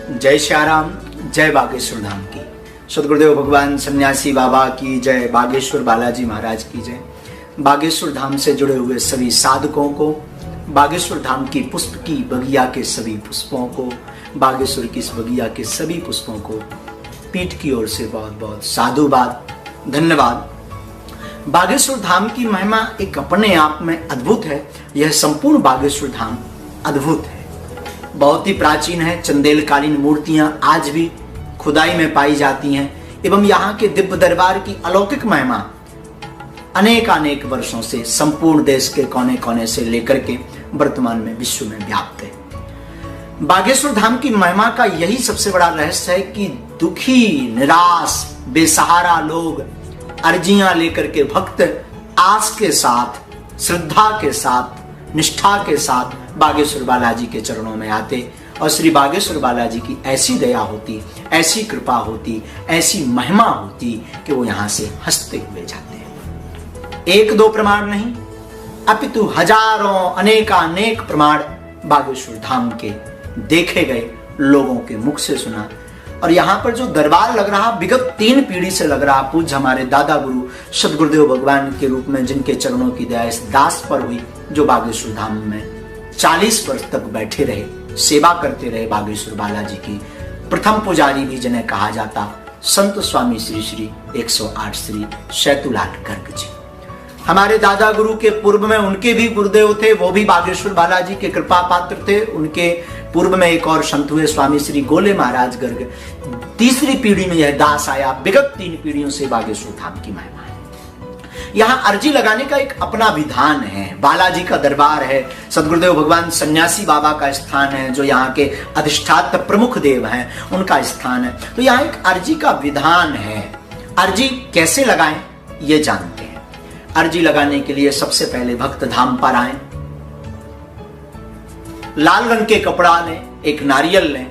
जय श्याराम, जय बागेश्वर धाम की। सदगुरुदेव भगवान सन्यासी बाबा की जय, बागेश्वर बालाजी महाराज की जय। बागेश्वर धाम से जुड़े हुए सभी साधकों को, बागेश्वर धाम की पुष्प की बगिया के सभी पुष्पों को, बागेश्वर की इस बगिया के सभी पुष्पों को पीठ की ओर से बहुत बहुत साधुवाद, धन्यवाद। बागेश्वर धाम की महिमा एक अपने आप में अद्भुत है। यह संपूर्ण बागेश्वर धाम अद्भुत है, बहुत ही प्राचीन है। चंदेलकालीन मूर्तियां आज भी खुदाई में पाई जाती हैं एवं यहाँ के दिव्य दरबार की अलौकिक महिमा अनेक वर्षों से संपूर्ण देश के कोने कोने से लेकर के वर्तमान में विश्व में व्याप्त है। बागेश्वर धाम की महिमा का यही सबसे बड़ा रहस्य है कि दुखी, निराश, बेसहारा लोग अर्जियां लेकर के भक्त आस के साथ, श्रद्धा के साथ, निष्ठा के साथ बागेश्वर बालाजी के चरणों में आते और श्री बागेश्वर बालाजी की ऐसी दया होती, ऐसी कृपा होती, ऐसी महिमा होती कि वो यहां से हंसते हुए जाते हैं। एक दो प्रमाण नहीं, अपितु हजारों अनेक प्रमाण बागेश्वर धाम के देखे गए, लोगों के मुख से सुना। और यहाँ पर जो दरबार लग रहा, विगत 3 पीढ़ी से लग रहा, पूज्य हमारे दादा गुरु सदगुरुदेव भगवान के रूप में जिनके चरणों की दया इस दास पर हुई, जो बागेश्वर धाम में 40 वर्ष तक बैठे रहे, सेवा करते रहे बागेश्वर बालाजी की। प्रथम पुजारी भी जिन्हें कहा जाता संत स्वामी श्री श्री 108 श्री शैतुलाल गर्ग जी। हमारे दादा गुरु के पूर्व में उनके भी गुरुदेव थे, वो भी बागेश्वर बालाजी के कृपा पात्र थे। उनके पूर्व में एक और संत हुए स्वामी श्री गोले महाराज गर्ग। तीसरी पीढ़ी में यह दास आया। विगत 3 पीढ़ियों से बागेश्वर धाम की महिमा है। यहाँ अर्जी लगाने का एक अपना विधान है। बालाजी का दरबार है, सदगुरुदेव भगवान सन्यासी बाबा का स्थान है, जो यहाँ के अधिष्ठात्र प्रमुख देव हैं, उनका स्थान है। तो यहाँ एक अर्जी का विधान है। अर्जी कैसे लगाएं ये जानते हैं। अर्जी लगाने के लिए सबसे पहले भक्त धाम पर आए, लाल रंग के कपड़ा लें, एक नारियल लें,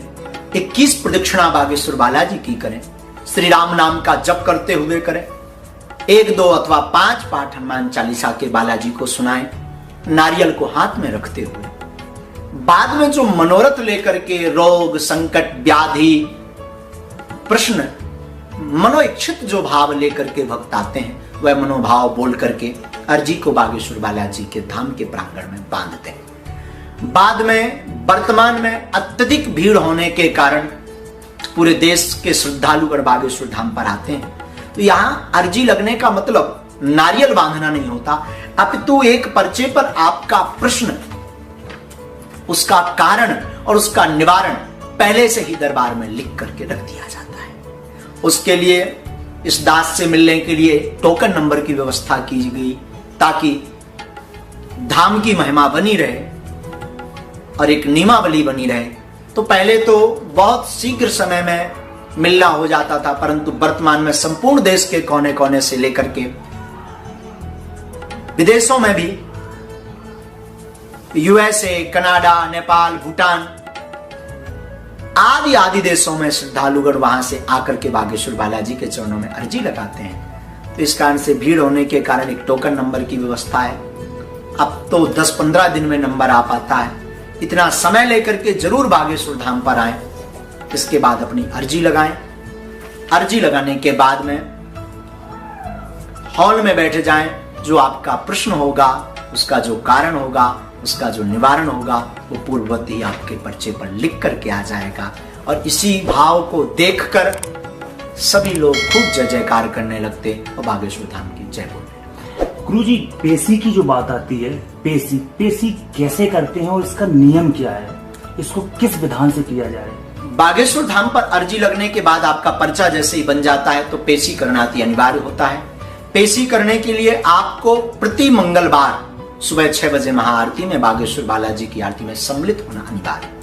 21 प्रदक्षिणा बागेश्वर बालाजी की करें, श्री राम नाम का जप करते हुए करें, 1, 2 अथवा 5 पाठ हनुमान चालीसा के बालाजी को सुनाएं, नारियल को हाथ में रखते हुए। बाद में जो मनोरथ लेकर के रोग, संकट, व्याधि, प्रश्न, मनोइच्छित जो भाव लेकर के भक्त आते हैं, वह मनोभाव बोल करके अर्जी को बागेश्वर बालाजी के धाम के प्रांगण में बांधते हैं। बाद में वर्तमान में अत्यधिक भीड़ होने के कारण पूरे देश के श्रद्धालुगण बागेश्वर धाम पर आते हैं। तो यहां अर्जी लगने का मतलब नारियल बांधना नहीं होता, अपितु एक पर्चे पर आपका प्रश्न, उसका कारण और उसका निवारण पहले से ही दरबार में लिख करके रख दिया जाता है। उसके लिए इस दास से मिलने के लिए टोकन नंबर की व्यवस्था की गई, ताकि धाम की महिमा बनी रहे और एक नियमावली बनी रहे। तो पहले तो बहुत शीघ्र समय में मिलना हो जाता था, परंतु वर्तमान में संपूर्ण देश के कोने कोने से लेकर के विदेशों में भी, यूएसए, कनाडा, नेपाल, भूटान आदि देशों में श्रद्धालुगण वहां से आकर के बागेश्वर बालाजी के चरणों में अर्जी लगाते हैं। तो इस कारण से भीड़ होने के कारण एक टोकन नंबर की व्यवस्था है। अब तो 10-15 दिन में नंबर आ पाता है। इतना समय लेकर के जरूर बागेश्वर धाम पर आए, इसके बाद अपनी अर्जी लगाएं। अर्जी लगाने के बाद में हॉल में बैठे जाएं। जो आपका प्रश्न होगा, उसका जो कारण होगा, उसका जो निवारण होगा, वो पूर्ववत ही आपके पर्चे पर लिख करके आ जाएगा। और इसी भाव को देखकर सभी लोग खूब जय जयकार करने लगते और बागेश्वर धाम की जय बोलते। गुरुजी, पेशी की जो बात आती है, पेशी कैसे करते हैं और इसका नियम क्या है? इसको किस विधान से किया जाए? बागेश्वर धाम पर अर्जी लगने के बाद आपका पर्चा जैसे ही बन जाता है तो पेशी करना अति अनिवार्य होता है। पेशी करने के लिए आपको प्रति मंगलवार सुबह 6 बजे महाआरती में बागेश्वर बालाजी की आरती में सम्मिलित होना अनिवार्य है।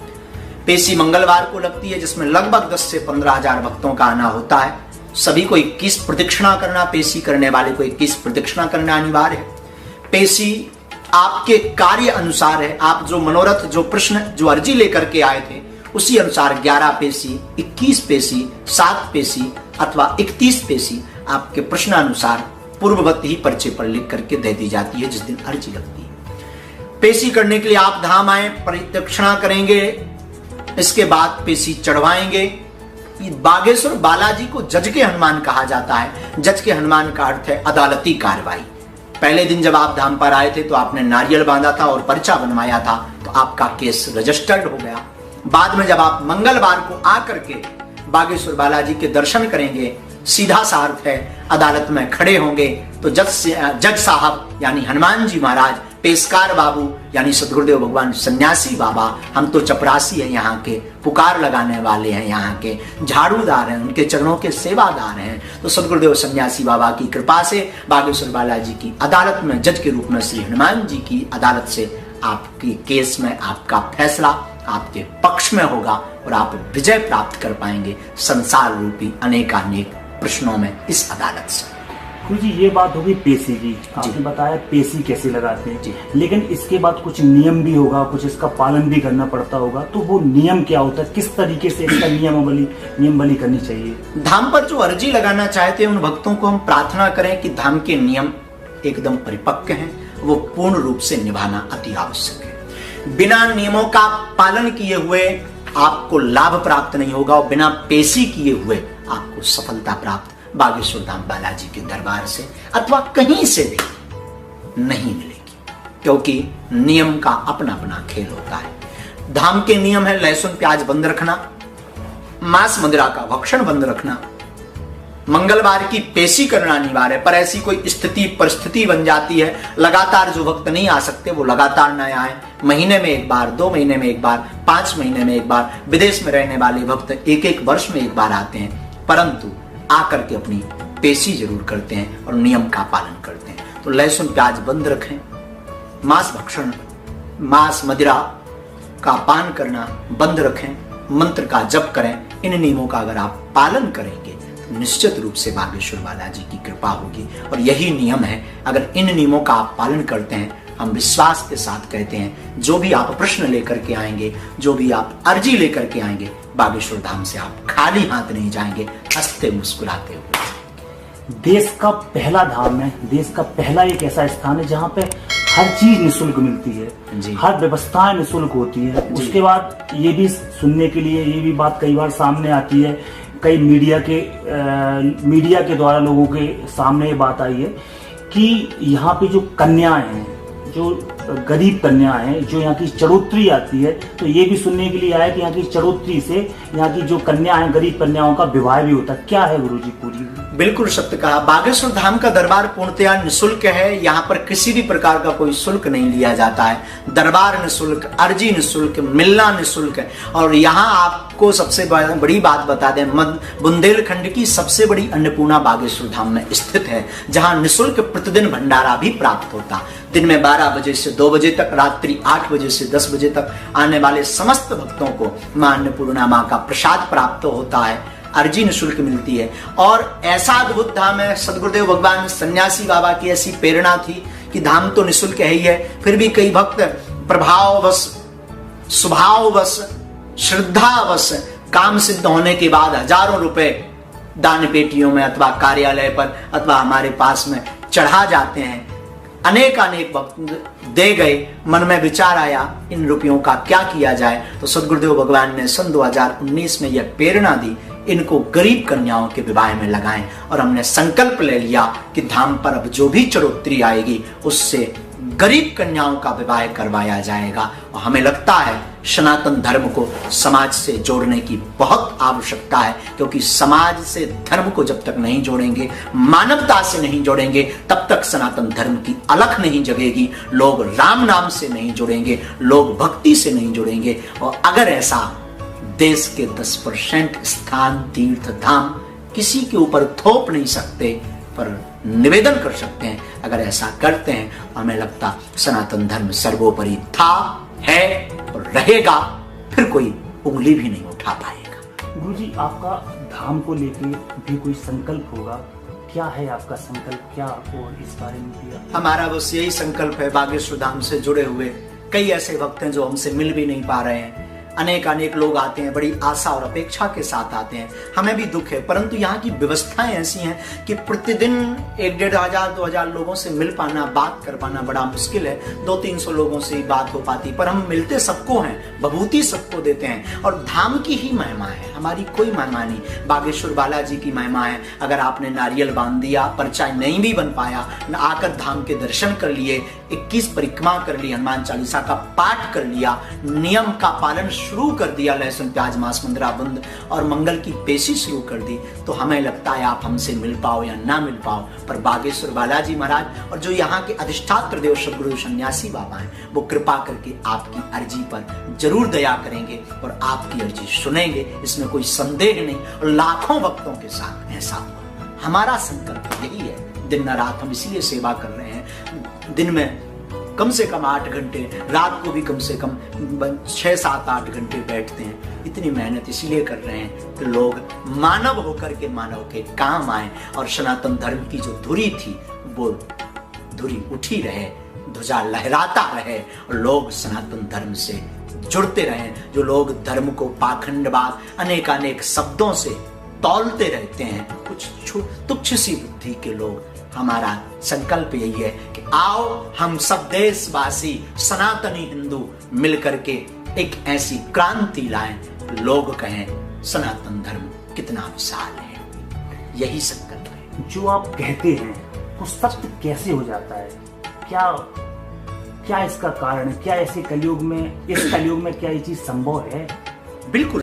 पेशी मंगलवार को लगती है, जिसमें लगभग 10 से 15 हजार भक्तों का आना होता है। सभी को 21 प्रदक्षिणा करना, पेशी करने वाले को 21 प्रदक्षिणा करना अनिवार्य है। पेशी आपके कार्य अनुसार है। आप जो मनोरथ, जो प्रश्न, जो अर्जी लेकर के आए थे, उसी अनुसार 11 पेशी, 21 पेशी, 7 पेशी अथवा 31 पेशी आपके प्रश्नानुसार पूर्ववत ही पर्चे पर लिख करके दे दी जाती है जिस दिन अर्जी लगती है। पेशी करने के लिए आप धाम आए, प्रदक्षिणा करेंगे, इसके बाद पेशी चढ़वाएंगे। बागेश्वर बालाजी को जज के हनुमान कहा जाता है। जज के हनुमान का अर्थ है अदालती कार्रवाई। पहले दिन जब आप धाम पर आए थे तो आपने नारियल बांधा था और पर्चा बनवाया था, तो आपका केस रजिस्टर्ड हो गया। बाद में जब आप मंगलवार को आकर के बागेश्वर बालाजी के दर्शन करेंगे, सीधा सा अर्थ है अदालत में खड़े होंगे, तो जज साहब यानी हनुमान जी महाराज, पेशकार बाबू यानी सदगुरुदेव भगवान सन्यासी बाबा, हम तो चपरासी हैं यहाँ के, पुकार लगाने वाले हैं यहाँ के, झाड़ूदार हैं, उनके चरणों के सेवादार हैं। तो सदगुरुदेव सन्यासी बाबा की कृपा से बागेश्वर बालाजी की अदालत में जज के रूप में श्री हनुमान जी की अदालत से आपकी केस में आपका फैसला आपके पक्ष में होगा और आप विजय प्राप्त कर पाएंगे संसार रूपी अनेकानेक प्रश्नों में इस अदालत से। जी ये बात होगी पेशी की, आपने बताया पेशी कैसे लगाते हैं जी, लेकिन इसके बाद कुछ नियम भी होगा, कुछ इसका पालन भी करना पड़ता होगा, तो वो नियम क्या होता है, किस तरीके से इसका नियमावली करनी चाहिए? धाम पर जो अर्जी लगाना चाहते हैं उन भक्तों को हम प्रार्थना करें कि धाम के नियम एकदम परिपक्व हैं, वो पूर्ण रूप से निभाना अति आवश्यक है। बिना नियमों का पालन किए हुए आपको लाभ प्राप्त नहीं होगा और बिना पेशी किए हुए आपको सफलता प्राप्त बागेश्वर धाम बालाजी के दरबार से अथवा कहीं से भी नहीं मिलेगी, क्योंकि नियम का अपना अपना खेल होता है। धाम के नियम है लहसुन प्याज बंद रखना, मांस मदिरा का भक्षण बंद रखना, मंगलवार की पेशी करना अनिवार्य है। पर ऐसी कोई स्थिति परिस्थिति बन जाती है, लगातार जो भक्त नहीं आ सकते वो लगातार न आए, महीने में एक बार, 2 महीने में एक बार, 5 महीने में एक बार, विदेश में रहने वाले भक्त एक वर्ष में एक बार आते हैं, परंतु आकर के अपनी पेशी जरूर करते हैं और नियम का पालन करते हैं। तो लहसुन प्याज बंद रखें, मांस भक्षण, मांस मदिरा का पान करना बंद रखें, मंत्र का जप करें। इन नियमों का अगर आप पालन करेंगे तो निश्चित रूप से बागेश्वर बालाजी की कृपा होगी और यही नियम है। अगर इन नियमों का आप पालन करते हैं, हम विश्वास के साथ कहते हैं, जो भी आप प्रश्न लेकर के आएंगे, जो भी आप अर्जी लेकर के आएंगे, बागेश्वर धाम से आप खाली हाथ नहीं जाएंगे, हंसते मुस्कुराते हुए। देश का पहला धाम है, देश का पहला एक ऐसा स्थान है जहाँ पे हर चीज निःशुल्क मिलती है, हर व्यवस्थाएं निःशुल्क होती है। उसके बाद ये भी सुनने के लिए ये भी बात कई बार सामने आती है, कई मीडिया के द्वारा लोगों के सामने ये बात आई है कि यहाँ पे जो कन्याएं हैं, जो गरीब कन्याएं हैं, जो यहाँ की चढ़ोतरी आती है, तो ये भी सुनने के लिए आया कि यहाँ की चढ़ोतरी से यहाँ की जो कन्या है, गरीब कन्याओं का विवाह भी होता है। क्या है गुरुजी पूरी? बिल्कुल सत्य कहा। बागेश्वर धाम का दरबार पूर्णतया निःशुल्क है। यहाँ पर किसी भी प्रकार का कोई शुल्क नहीं लिया जाता है। दरबार निःशुल्क, अर्जी निःशुल्क, मिलना निःशुल्क है। और यहाँ आपको सबसे बड़ी बात बता दें, बुंदेलखंड की सबसे बड़ी अन्नपूर्णा बागेश्वर धाम में स्थित है, जहाँ निःशुल्क प्रतिदिन भंडारा भी प्राप्त होता। दिन में 12 बजे से 2 बजे तक, रात्रि 8 बजे से 10 बजे तक आने वाले समस्त भक्तों को मां अन्नपूर्णा मां का प्रसाद प्राप्त होता है। अर्जी निःशुल्क मिलती है। और ऐसा अद्भुत धाम है, सदगुरुदेव भगवान सन्यासी बाबा की ऐसी प्रेरणा थी कि धाम तो निःशुल्क है ही है, फिर भी कई भक्त प्रभाववश, स्वभाववश, श्रद्धावश काम सिद्ध होने के बाद हजारों रुपए दान पेटियों में अथवा कार्यालय पर अथवा हमारे पास में चढ़ा जाते हैं। अनेक भक्त दे गए। मन में विचार आया इन रुपयों का क्या किया जाए, तो सदगुरुदेव भगवान ने सन 2019 में यह प्रेरणा दी, इनको गरीब कन्याओं के विवाह में लगाएं। और हमने संकल्प ले लिया कि धाम पर अब जो भी चढ़ोतरी आएगी उससे गरीब कन्याओं का विवाह करवाया जाएगा। और हमें लगता है सनातन धर्म को समाज से जोड़ने की बहुत आवश्यकता है, क्योंकि समाज से धर्म को जब तक नहीं जोड़ेंगे, मानवता से नहीं जोड़ेंगे, तब तक सनातन धर्म की अलख नहीं जगेगी। लोग राम नाम से नहीं जुड़ेंगे, लोग भक्ति से नहीं जुड़ेंगे। और अगर ऐसा देश के 10% स्थान तीर्थ धाम किसी के ऊपर थोप नहीं सकते, पर निवेदन कर सकते हैं। अगर ऐसा करते हैं, हमें लगता सनातन धर्म सर्वोपरि था, है और रहेगा, फिर कोई उंगली भी नहीं उठा पाएगा। गुरुजी, आपका धाम को लेके भी कोई संकल्प होगा, क्या है आपका संकल्प, क्या और इस बारे में किया? हमारा बस यही संकल्प है, बागेश्वर धाम से जुड़े हुए कई ऐसे भक्त हैं जो हमसे मिल भी नहीं पा रहे हैं, अनेक अनेक लोग आते हैं, बड़ी आशा और अपेक्षा के साथ आते हैं। हमें भी दुख है, परंतु यहाँ की व्यवस्थाएं ऐसी हैं कि प्रतिदिन 1,500-2,000 लोगों से मिल पाना, बात कर पाना बड़ा मुश्किल है। 200-300 लोगों से ही बात हो पाती, पर हम मिलते सबको हैं, भभूति सबको देते हैं। और धाम की ही महिमा है, हमारी कोई महिमा नहीं। बागेश्वर बालाजी की महिमा है। अगर आपने नारियल बांध दिया, पर्चा नहीं भी बन पाया, आकर धाम के दर्शन कर लिए, 21 परिक्रमा कर ली, हनुमान चालीसा का पाठ कर लिया, नियम का पालन शुरू कर दिया, लहसुन प्याज मांस मुंद्रा बंद और मंगल की पेशी शुरू कर दी, तो हमें लगता है आप हमसे मिल पाओ या ना मिल पाओ, पर बागेश्वर बालाजी महाराज और जो यहाँ के अधिष्ठात्र देव सद्गुरु सन्यासी बाबा हैं, वो कृपा करके आपकी अर्जी पर जरूर दया करेंगे और आपकी अर्जी सुनेंगे, इसमें कोई संदेह नहीं। और लाखों भक्तों के साथ ऐसा हुआ। हमारा संकल्प यही है, दिन न रात हम इसीलिए सेवा कर रहे हैं। दिन में कम से कम 8 घंटे, रात को भी कम से कम 6, 7, 8 घंटे बैठते हैं। इतनी मेहनत इसीलिए कर रहे हैं कि लोग मानव होकर के मानव के काम आए और सनातन धर्म की जो धुरी थी वो धुरी उठी रहे, ध्वजा लहराता रहे और लोग सनातन धर्म से जुड़ते रहे। जो लोग धर्म को पाखंडवाद अनेक शब्दों से तौलते रहते हैं, कुछ तुच्छ सी बुद्धि के लोग, हमारा संकल्प यही है कि आओ हम सब देशवासी सनातनी हिंदू मिलकर के एक ऐसी क्रांति लाएं, लोग कहें सनातन धर्म कितना विशाल है। यही संकल्प है। जो आप कहते हैं वो सत्य कैसे हो जाता है? क्या इसका कारण है? क्या ऐसे कलयुग में, इस कलयुग में क्या ये चीज संभव है? बिल्कुल।